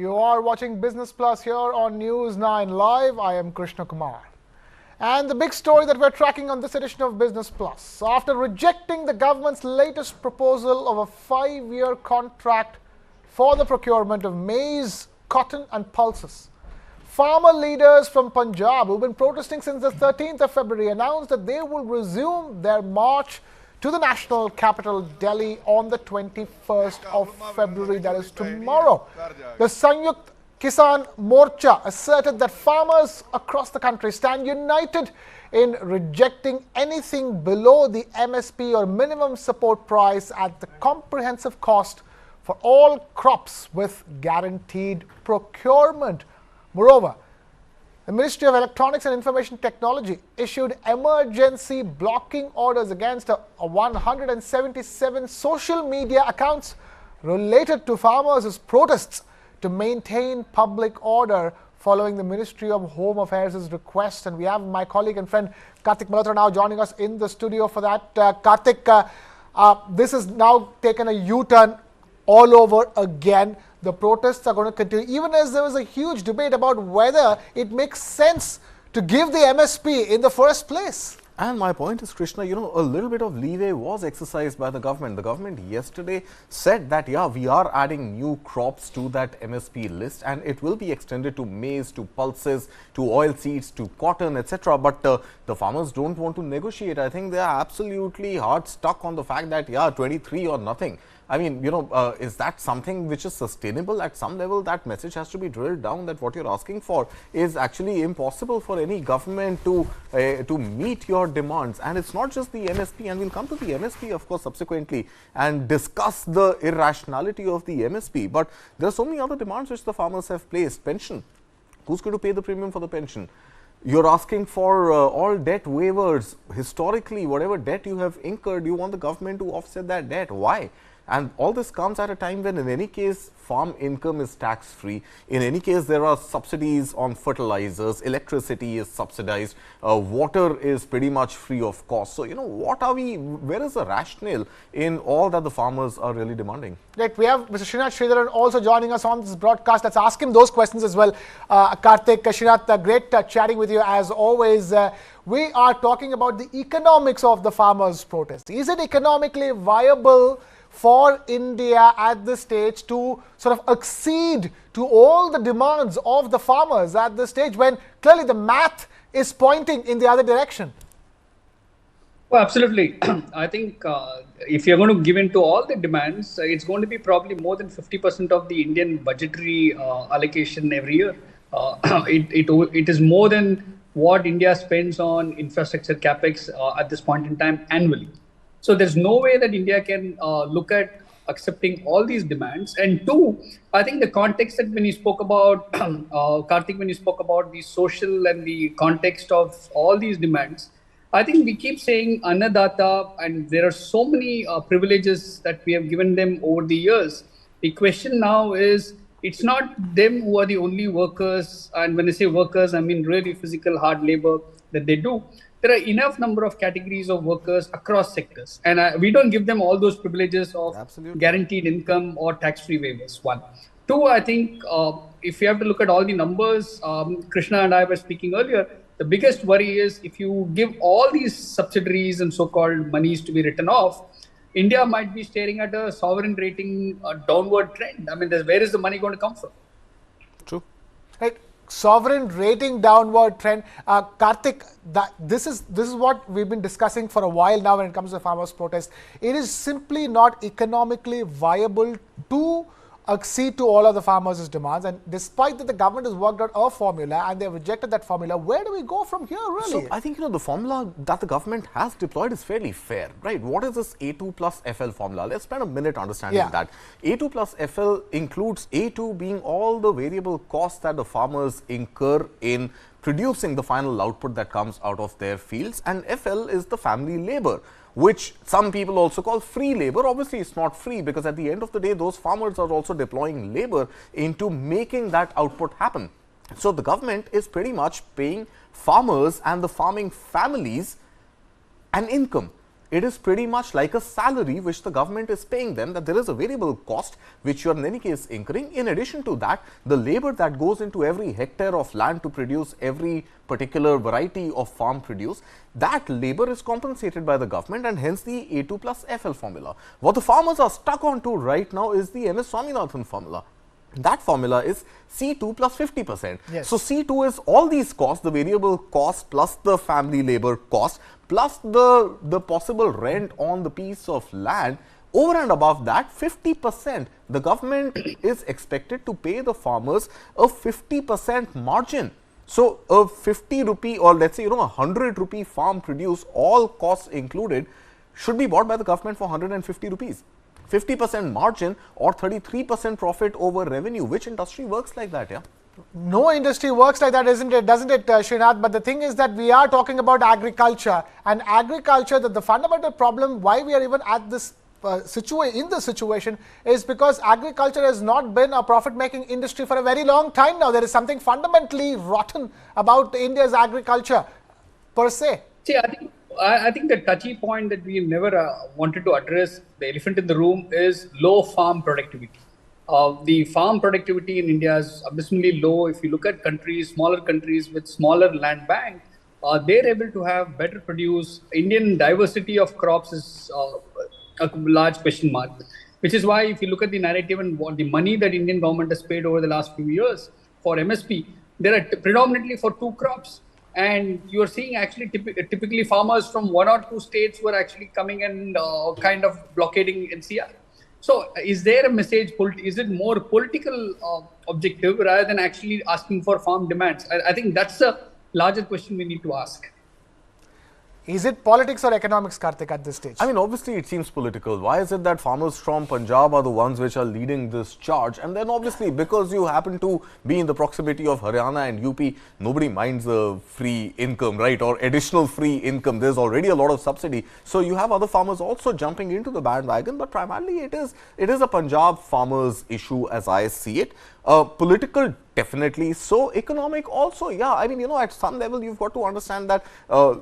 You are watching Business Plus here on News 9 Live. I am Krishnakumar. And the big story that we're tracking on this edition of Business Plus, after rejecting the government's latest proposal of a 5-year contract for the procurement of maize, cotton and pulses, farmer leaders from Punjab who've been protesting since the 13th of February announced that they will resume their march to the national capital, Delhi, on the 21st of February, that is tomorrow. The Samyukt Kisan Morcha asserted that farmers across the country stand united in rejecting anything below the MSP or minimum support price at the comprehensive cost for all crops with guaranteed procurement. Moreover, the Ministry of Electronics and Information Technology issued emergency blocking orders against 177 social media accounts related to farmers' protests to maintain public order following the Ministry of Home Affairs' request. And we have my colleague and friend Kartik Malhotra now joining us in the studio for that. Kartik, this has now taken a U-turn all over again. The protests are going to continue, even as there was a huge debate about whether it makes sense to give the MSP in the first place. And my point is, Krishna, a little bit of leeway was exercised by the government. The government yesterday said that, yeah, we are adding new crops to that MSP list and it will be extended to maize, to pulses, to oilseeds, to cotton, etc. But the farmers don't want to negotiate. I think they are absolutely hard stuck on the fact that, yeah, 23 or nothing. I mean, is that something which is sustainable at some level? That message has to be drilled down that what you're asking for is actually impossible for any government to meet your demands. And it's not just the MSP, and we'll come to the MSP, of course, subsequently and discuss the irrationality of the MSP. But there are so many other demands which the farmers have placed. Pension. Who's going to pay the premium for the pension? You're asking for all debt waivers. Historically, whatever debt you have incurred, you want the government to offset that debt. Why? And all this comes at a time when, in any case, farm income is tax-free. In any case, there are subsidies on fertilizers, electricity is subsidized, water is pretty much free of cost. So, where is the rationale in all that the farmers are really demanding? Right, we have Mr. Srinath also joining us on this broadcast. Let's ask him those questions as well. Kartik, Srinath, great chatting with you as always. We are talking about the economics of the farmers' protest. Is it economically viable for India at this stage to sort of accede to all the demands of the farmers at this stage when clearly the math is pointing in the other direction? Well, absolutely. I think if you're going to give in to all the demands, it's going to be probably more than 50% of the Indian budgetary allocation every year. It is more than what India spends on infrastructure capex at this point in time annually. So there's no way that India can look at accepting all these demands. And two, I think the context that when you spoke about, Kartik, when you spoke about the social and the context of all these demands, I think we keep saying Annadata, and there are so many privileges that we have given them over the years. The question now is, it's not them who are the only workers. And when I say workers, I mean really physical hard labor that they do. There are enough number of categories of workers across sectors. And we don't give them all those privileges of guaranteed income or tax-free waivers, one. Two, I think if you have to look at all the numbers, Krishna and I were speaking earlier, the biggest worry is if you give all these subsidiaries and so-called monies to be written off, India might be staring at a sovereign rating downward trend. I mean, where is the money going to come from? True. Right. Sovereign rating downward trend. Kartik, this is what we've been discussing for a while now when it comes to farmers' protest. It is simply not economically viable to accede to all of the farmers' demands, and despite that the government has worked out a formula and they have rejected that formula, where do we go from here really? So I think the formula that the government has deployed is fairly fair, right? What is this A2 plus FL formula? Let's spend a minute understanding that. A2 plus FL includes A2 being all the variable costs that the farmers incur in producing the final output that comes out of their fields, and FL is the family labor, which some people also call free labor. Obviously, it's not free because at the end of the day, those farmers are also deploying labor into making that output happen. So the government is pretty much paying farmers and the farming families an income. it is pretty much like a salary which the government is paying them, that there is a variable cost which you are in any case incurring. In addition to that, the labor that goes into every hectare of land to produce every particular variety of farm produce, that labor is compensated by the government, and hence the A2 plus FL formula. What the farmers are stuck on to right now is the MS Swaminathan formula. That formula is C2 plus 50%. Yes. So C2 is all these costs, the variable cost plus the family labor cost plus the possible rent on the piece of land. Over and above that, 50%, the government is expected to pay the farmers a 50% margin. So a 50 rupee, or let's say, 100 rupee farm produce, all costs included, should be bought by the government for 150 rupees. 50% margin or 33% profit over revenue. Which industry works like that? Yeah. No industry works like that, isn't it? Doesn't it, Srinath? But the thing is that we are talking about agriculture, and agriculture, that the fundamental problem why we are even at this situation is because agriculture has not been a profit-making industry for a very long time now. There is something fundamentally rotten about India's agriculture per se. See, I think the touchy point that we never wanted to address, the elephant in the room, is low farm productivity. The farm productivity in India is abysmally low. If you look at countries, smaller countries with smaller land bank, they're able to have better produce. Indian diversity of crops is a large question mark, which is why if you look at the narrative and what the money that Indian government has paid over the last few years for MSP, there are predominantly for two crops. And you are seeing actually typically farmers from one or two states who are actually coming and kind of blockading NCR. So is there a message, is it more political objective rather than actually asking for farm demands? I think that's a larger question we need to ask. Is it politics or economics, Kartik, at this stage? I mean, obviously it seems political. Why is it that farmers from Punjab are the ones which are leading this charge? And then obviously because you happen to be in the proximity of Haryana and UP, nobody minds the free income, right? Or additional free income. There's already a lot of subsidy. So you have other farmers also jumping into the bandwagon, but primarily it is a Punjab farmers issue as I see it. Political, definitely so. Economic also, yeah. I mean, at some level you've got to understand that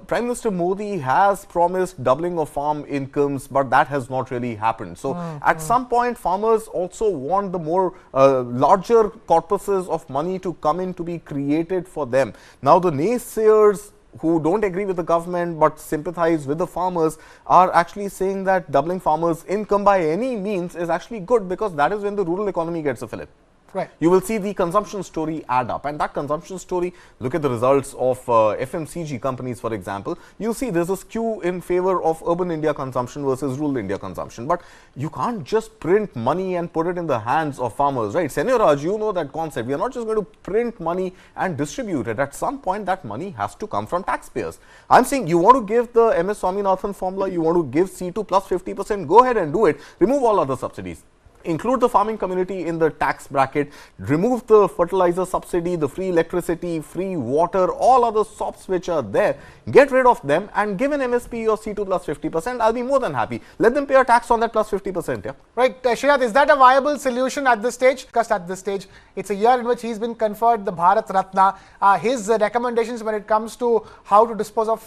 Prime Minister Modi has promised doubling of farm incomes, but that has not really happened. So at some point farmers also want the more larger corpuses of money to come in, to be created for them. Now the naysayers who don't agree with the government but sympathize with the farmers are actually saying that doubling farmers' income by any means is actually good, because that is when the rural economy gets a fillip. Right. You will see the consumption story add up, and that consumption story, look at the results of FMCG companies, for example. You see there's a skew in favor of urban India consumption versus rural India consumption. But you can't just print money and put it in the hands of farmers, right? Senor Raj, you know that concept. We are not just going to print money and distribute it. At some point, that money has to come from taxpayers. I'm saying you want to give the MS Swaminathan formula, you want to give C2 plus 50%, go ahead and do it. Remove all other subsidies. Include the farming community in the tax bracket, remove the fertilizer subsidy, the free electricity, free water, all other SOPs which are there, get rid of them and give an MSP or C2 plus 50%. I'll be more than happy. Let them pay a tax on that plus 50%. Yeah. Right. Srinath, is that a viable solution at this stage? Because at this stage, it's a year in which he's been conferred the Bharat Ratna. His recommendations when it comes to how to dispose of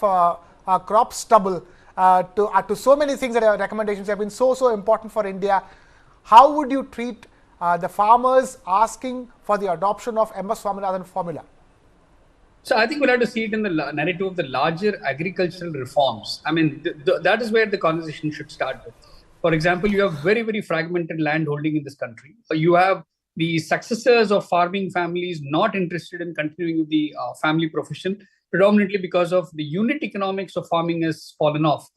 crop stubble, to so many things that are recommendations have been so important for India. How would you treat the farmers asking for the adoption of MS Swaminathan formula? So I think we'll have to see it in the narrative of the larger agricultural reforms. I mean, that is where the conversation should start with. For example, you have very fragmented land holding in this country. You have the successors of farming families not interested in continuing the family profession, predominantly because of the unit economics of farming has fallen off.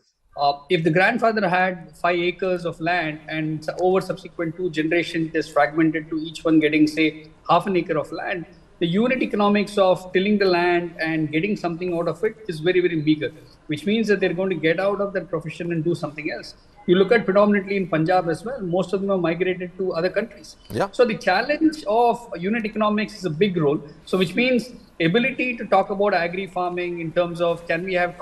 If the grandfather had 5 acres of land and over subsequent 2 generations it is fragmented to each one getting, say, half an acre of land, the unit economics of tilling the land and getting something out of it is very meager, which means that they're going to get out of that profession and do something else. You look at predominantly in Punjab as well, most of them are migrated to other countries. Yeah. So the challenge of unit economics is a big role. So which means ability to talk about agri-farming in terms of can we have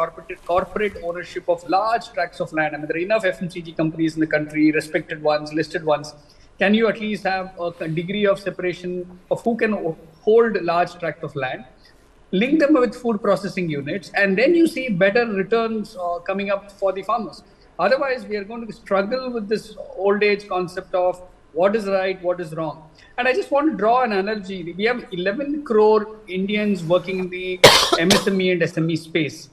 corporate ownership of large tracts of land. I mean, there are enough FMCG companies in the country, respected ones, listed ones. Can you at least have a degree of separation of who can hold large tract of land? link them with food processing units, and then you see better returns coming up for the farmers. Otherwise, we are going to struggle with this old age concept of what is right, what is wrong. And I just want to draw an analogy. We have 11 crore Indians working in the MSME and SME space.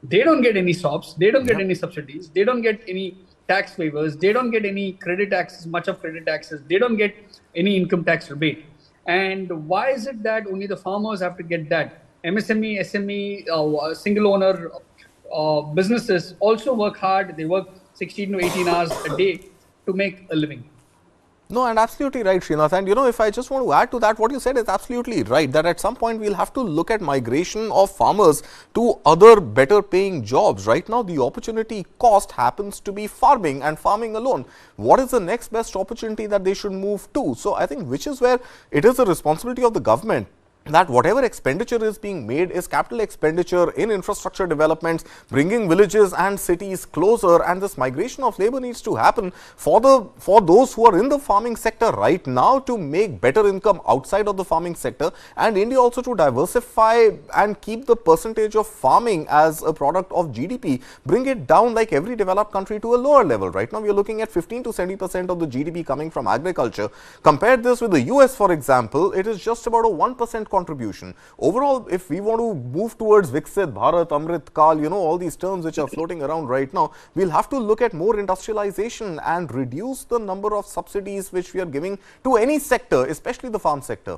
They don't get any SOPs, they don't get any subsidies, they don't get any tax waivers, they don't get any credit taxes, much of credit taxes, they don't get any income tax rebate. And why is it that only the farmers have to get that? MSME, SME, single owner businesses also work hard. They work 16 to 18 hours a day to make a living. No, and absolutely right, Srinath. And if I just want to add to that, what you said is absolutely right, that at some point we'll have to look at migration of farmers to other better paying jobs. Right now, the opportunity cost happens to be farming and farming alone. What is the next best opportunity that they should move to? So I think which is where it is the responsibility of the government that whatever expenditure is being made is capital expenditure in infrastructure developments, bringing villages and cities closer, and this migration of labor needs to happen for those who are in the farming sector right now to make better income outside of the farming sector, and India also to diversify and keep the percentage of farming as a product of GDP, bring it down like every developed country to a lower level. Right now we are looking at 15 to 70% of the GDP coming from agriculture. Compare this with the US, for example, it is just about a 1% contribution. Overall, if we want to move towards Viksit Bharat, Amrit Kal, all these terms which are floating around right now, we'll have to look at more industrialization and reduce the number of subsidies which we are giving to any sector, especially the farm sector.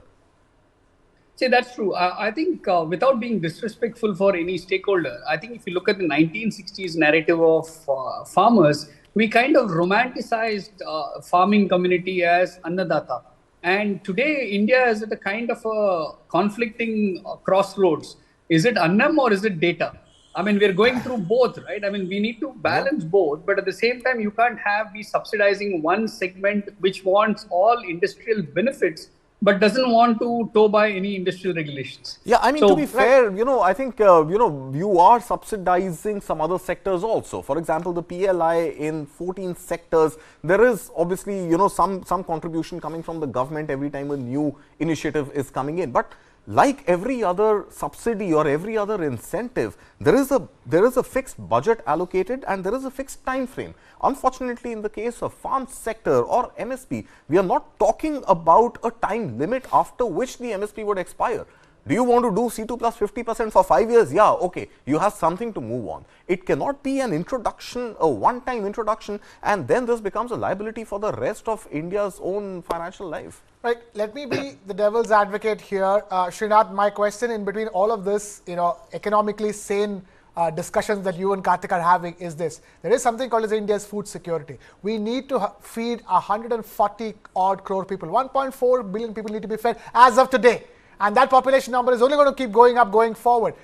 See, that's true. I think without being disrespectful for any stakeholder, I think if you look at the 1960s narrative of farmers, we kind of romanticized farming community as Annadata. And today, India is at a kind of a conflicting crossroads. Is it Annam or is it data? I mean, we're going through both, right? I mean, we need to balance both, but at the same time, you can't be subsidizing one segment which wants all industrial benefits but doesn't want to toe by any industrial regulations. Yeah, I mean, to be fair, I think, you are subsidizing some other sectors also. For example, the PLI in 14 sectors, there is obviously, some contribution coming from the government every time a new initiative is coming in. But like every other subsidy or every other incentive, there is a fixed budget allocated and there is a fixed time frame. Unfortunately, in the case of farm sector or MSP, we are not talking about a time limit after which the MSP would expire. Do you want to do C2 plus 50% for 5 years? Yeah, okay, you have something to move on. It cannot be an introduction, a one-time introduction, and then this becomes a liability for the rest of India's own financial life. Right, let me be the devil's advocate here. Srinath, my question in between all of this, economically sane discussions that you and Kartik are having is this. There is something called as India's food security. We need to feed 140 odd crore people. 1.4 billion people need to be fed as of today. And that population number is only going to keep going up going forward.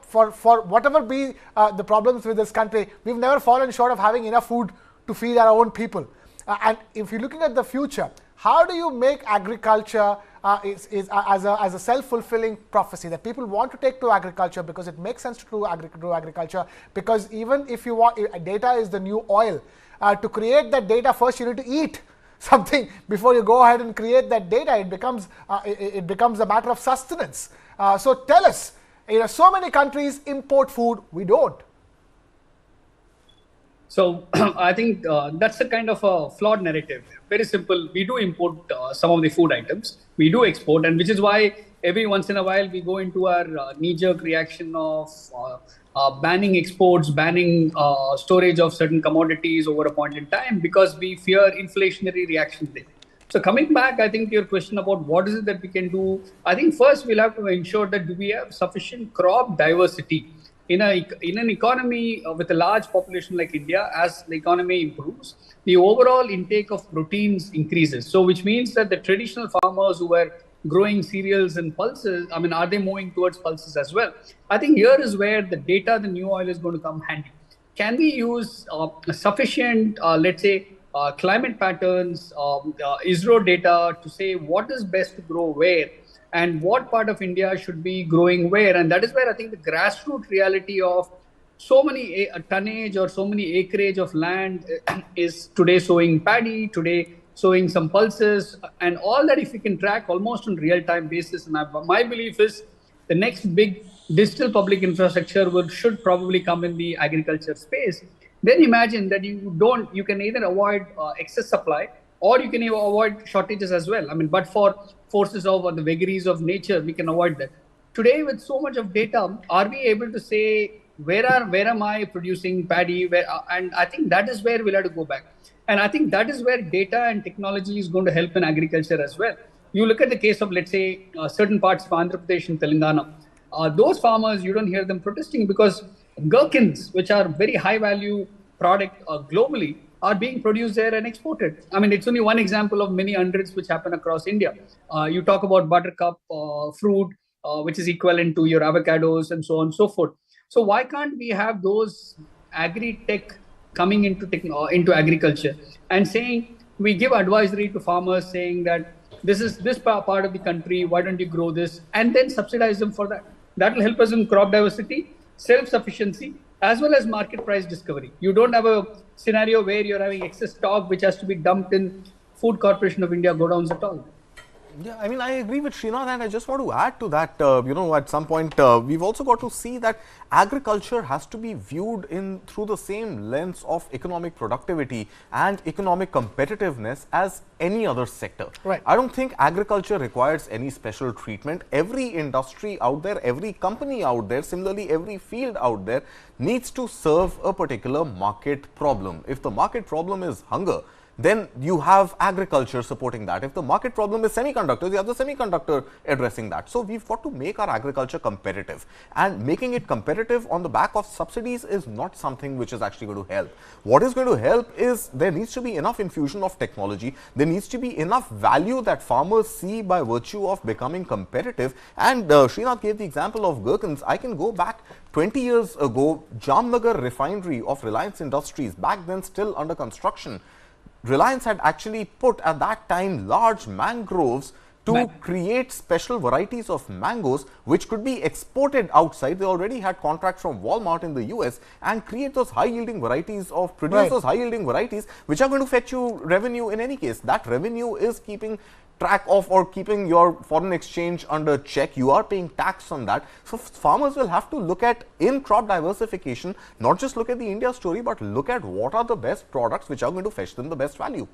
For whatever be the problems with this country, we've never fallen short of having enough food to feed our own people. And if you're looking at the future, how do you make agriculture as a self-fulfilling prophecy that people want to take to agriculture because it makes sense to do agriculture? Because even if you want, data is the new oil. To create that data, first you need to eat something before you go ahead and create that data. It becomes a matter of sustenance. So tell us, so many countries import food, we don't. So I think that's a kind of a flawed narrative. Very simple. We do import some of the food items. We do export, and which is why every once in a while we go into our knee-jerk reaction of banning exports, banning storage of certain commodities over a point in time because we fear inflationary reaction there. So coming back, I think to your question about what is it that we can do, I think first we'll have to ensure that do we have sufficient crop diversity. In an economy with a large population like India, as the economy improves, the overall intake of proteins increases. So which means that the traditional farmers who were growing cereals and pulses, I mean, are they moving towards pulses as well? I think here is where the data, the new oil is going to come handy. Can we use sufficient, let's say, climate patterns, ISRO data to say what is best to grow where? And what part of India should be growing where? And that is where I think the grassroots reality of so many tonnage or so many acreage of land is today sowing paddy, today sowing some pulses, and all that if you can track almost on real-time basis. And my belief is the next big digital public infrastructure should probably come in the agriculture space. Then imagine that you can either avoid excess supply, or you can avoid shortages as well. I mean, but for forces of or the vagaries of nature, we can avoid that. Today, with so much of data, are we able to say where am I producing paddy? And I think that is where we'll have to go back. And I think that is where data and technology is going to help in agriculture as well. You look at the case of, let's say, certain parts of Andhra Pradesh and Telangana. Those farmers, you don't hear them protesting because gherkins, which are very high value product globally, are being produced there and exported. I mean, it's only one example of many hundreds which happen across India. You talk about buttercup fruit, which is equivalent to your avocados and so on and so forth. So why can't we have those agri-tech coming into agriculture and saying, we give advisory to farmers saying that this is this part of the country, why don't you grow this, and then subsidize them for that. That will help us in crop diversity, self-sufficiency, as well as market price discovery. You don't have a scenario where you're having excess stock which has to be dumped in Food Corporation of India godowns at all. Yeah, I mean, I agree with Srinath, and I just want to add to that, at some point, we've also got to see that agriculture has to be viewed through the same lens of economic productivity and economic competitiveness as any other sector. Right. I don't think agriculture requires any special treatment. Every industry out there, every company out there, similarly every field out there needs to serve a particular market problem. If the market problem is hunger, then you have agriculture supporting that. If the market problem is semiconductors, you have the semiconductor addressing that. So we've got to make our agriculture competitive, and making it competitive on the back of subsidies is not something which is actually going to help. What is going to help is there needs to be enough infusion of technology. There needs to be enough value that farmers see by virtue of becoming competitive. And Srinath gave the example of gherkins. I can go back 20 years ago, Jamnagar refinery of Reliance Industries, back then still under construction. Reliance had actually put at that time large mangroves to create special varieties of mangoes which could be exported outside. They already had contracts from Walmart in the US and create those high yielding varieties of, produce those high yielding varieties which are going to fetch you revenue in any case. That revenue is keeping track of or keeping your foreign exchange under check. You are paying tax on that. So farmers will have to look at, in crop diversification, not just look at the India story, but look at what are the best products which are going to fetch them the best value.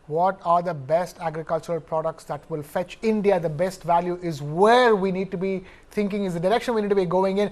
What are the best agricultural products that will fetch India the best value is where we need to be thinking, is the direction we need to be going in.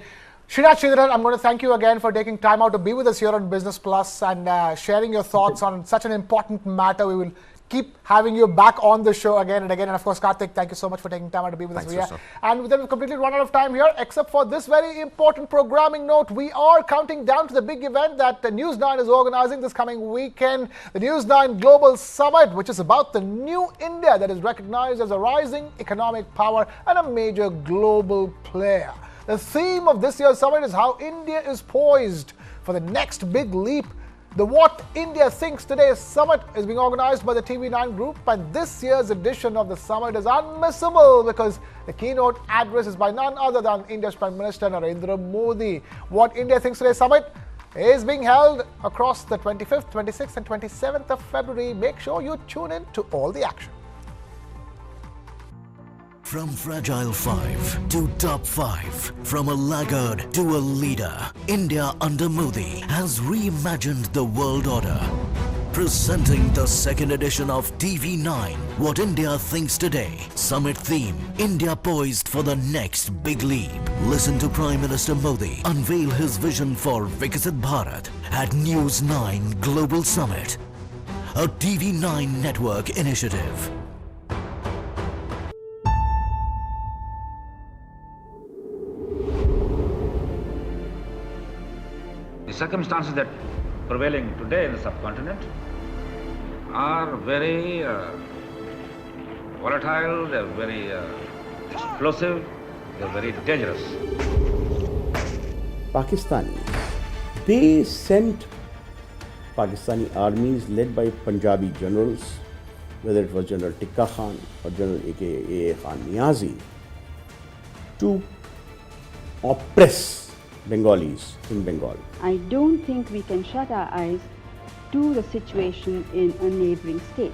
Srinath, Sridharan, I'm going to thank you again for taking time out to be with us here on Business Plus and sharing your thoughts on such an important matter. We will keep having you back on the show again and again. And of course, Kartik, thank you so much for taking time out to be with us here. And with that, we've completely run out of time here, except for this very important programming note. We are counting down to the big event that News 9 is organizing this coming weekend, the News 9 Global Summit, which is about the new India that is recognized as a rising economic power and a major global player. The theme of this year's summit is how India is poised for the next big leap. The What India Thinks Today Summit is being organized by the TV9 Group, and this year's edition of the summit is unmissable because the keynote address is by none other than India's Prime Minister Narendra Modi. What India Thinks Today Summit is being held across the 25th, 26th and 27th of February. Make sure you tune in to all the action. From Fragile 5 to Top 5, from a laggard to a leader, India under Modi has reimagined the world order. Presenting the second edition of TV9, What India Thinks Today. Summit theme, India poised for the next big leap. Listen to Prime Minister Modi unveil his vision for Viksit Bharat at News 9 Global Summit, a TV9 network initiative. The circumstances that prevailing today in the subcontinent are very volatile, they're very explosive, they're very dangerous. Pakistanis, they sent Pakistani armies led by Punjabi generals, whether it was General Tikka Khan or General A.K.A. Khan Niazi, to oppress Bengalis in Bengal. I don't think we can shut our eyes to the situation in a neighboring state.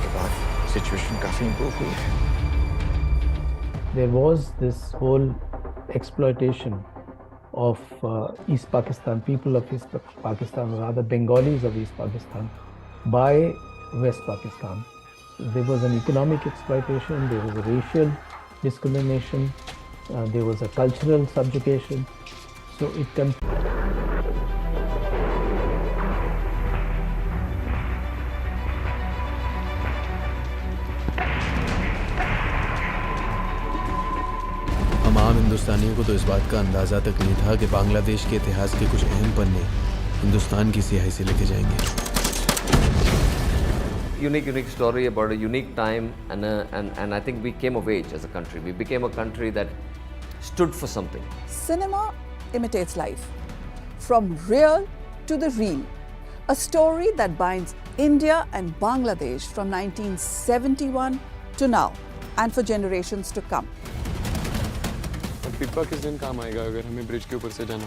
के बाद situation काफ़ी improve हुई है. There was this whole exploitation of East Pakistan, people of East Pakistan, or rather Bengalis of East Pakistan, by West Pakistan. There was an economic exploitation, there was a racial discrimination, there was a cultural subjugation. So it तमाम हिंदुस्तानियों को तो इस बात का अंदाज़ा तक नहीं था कि बांग्लादेश के इतिहास के कुछ अहम पन्ने हिंदुस्तान की सियाही से लेके जाएंगे. Unique story about a unique time, and I think we came of age as a country. We became a country that stood for something. Cinema imitates life, from real to the real. A story that binds India and Bangladesh from 1971 to now, and for generations to come. Pippa किस दिन काम आएगा अगर हमें bridge के ऊपर से जाना